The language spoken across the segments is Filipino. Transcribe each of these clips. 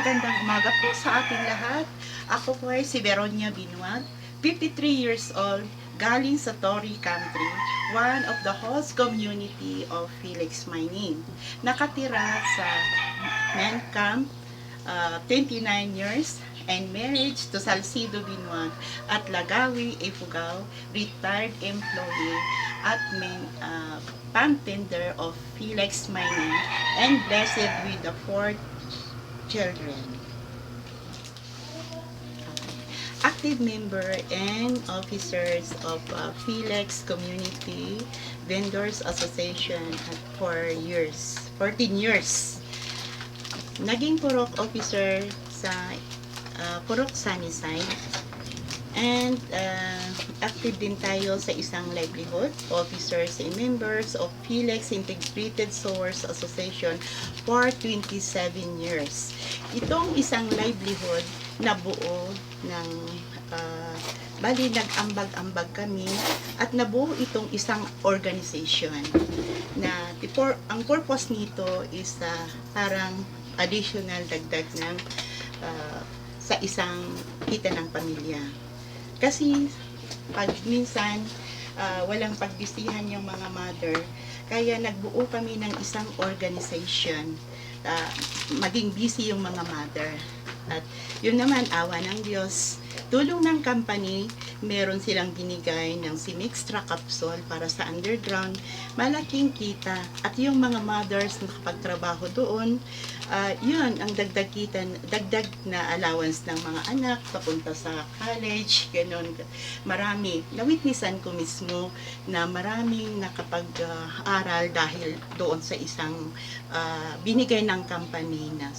Magandang umaga po sa ating lahat. Ako po ay si Veronia Binuat, 53 years old, galing sa Torrey Country, one of the host community of Felix Mining. Nakatira sa Men Camp, 29 years, and marriage to Salcido Binuat at Lagawi Ifugao, retired employee at pump tender of Felix Mining, and blessed with the 4 children. Active member and officers of Felix Community Vendors Association at 14 years. Naging Purok officer sa Purok Sunnyside. And active din tayo sa isang livelihood, officers and members of Felix Integrated Source Association for 27 years. Itong isang livelihood na buo ng bali nag-ambag-ambag kami at nabuo itong isang organization na ang purpose nito is parang additional dagdag ng sa isang kita ng pamilya. Kasi pag minsan walang pagbisihan yung mga mother, kaya nagbuo kami ng isang organization, maging busy yung mga mother. At yun naman, awa ng Diyos, tulong ng company, meron silang binigay ng Simextra capsule para sa underground, malaking kita. At yung mga mothers na nakapagtrabaho doon, yun ang dagdag na allowance ng mga anak papunta sa college, ganun. Marami, na-witnessan ko mismo na maraming nakapag-aral dahil doon sa isang binigay ng company na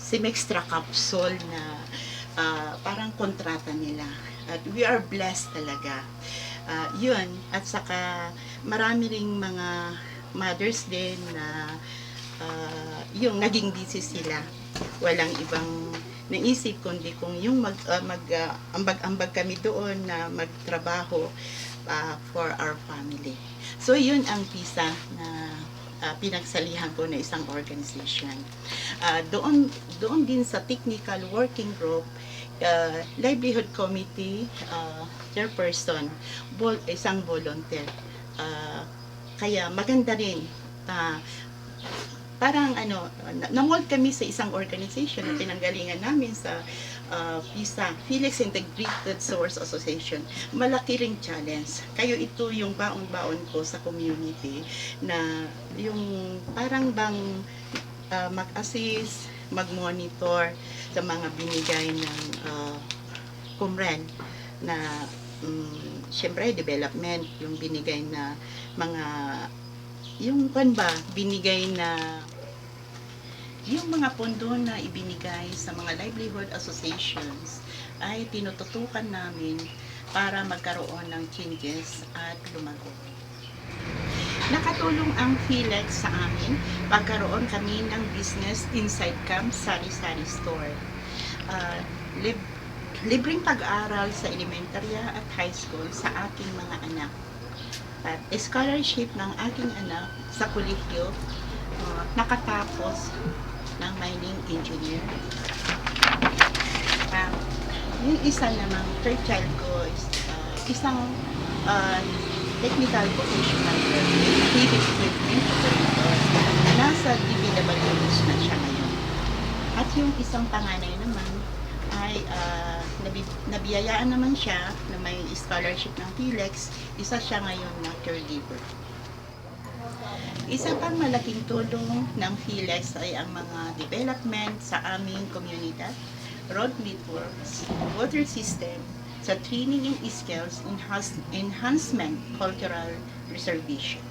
Simextra capsule na parang kontrata nila. At we are blessed talaga. Yun, at saka marami ring mga mothers din na yung naging busy sila. Walang ibang naisip kundi kung yung ambag-ambag kami doon na magtrabaho for our family. So yun ang PISA na pinagsalihan ko na isang organization. Doon din sa technical working group, livelihood committee, chairperson, isang volunteer. Kaya maganda rin. Parang namold kami sa isang organization na pinanggalingan namin sa PISA, Felix Integrated Source Association. Malaki ring challenge. Kayo ito yung baon-baon ko sa community na yung parang bang mag-assist, mag-monitor sa mga binigay ng Kumren na syempre development, yung binigay na mga binigay na yung mga pondo na ibinigay sa mga livelihood associations ay tinututukan namin para magkaroon ng changes at lumago. Nakatulong ang Felix sa amin, pagkaroon kami ng business inside Camp Sari-Sari Store. Libreng pag-aaral sa elementarya at high school sa aking mga anak. At scholarship ng aking anak sa kolehiyo, nakatapos ng mining engineer. Yung isa namang third child ko is isang technical vocational heavy equipment operator na nasa DPWH na siya ngayon. At yung isang panganay naman ay nabiyayaan naman siya na may scholarship ng Felix, isa siya ngayon na caregiver. Isa pang malaking tulong ng Felix ay ang mga development sa aming komunidad, road networks, water system, sa training and skills enhancement, cultural preservation.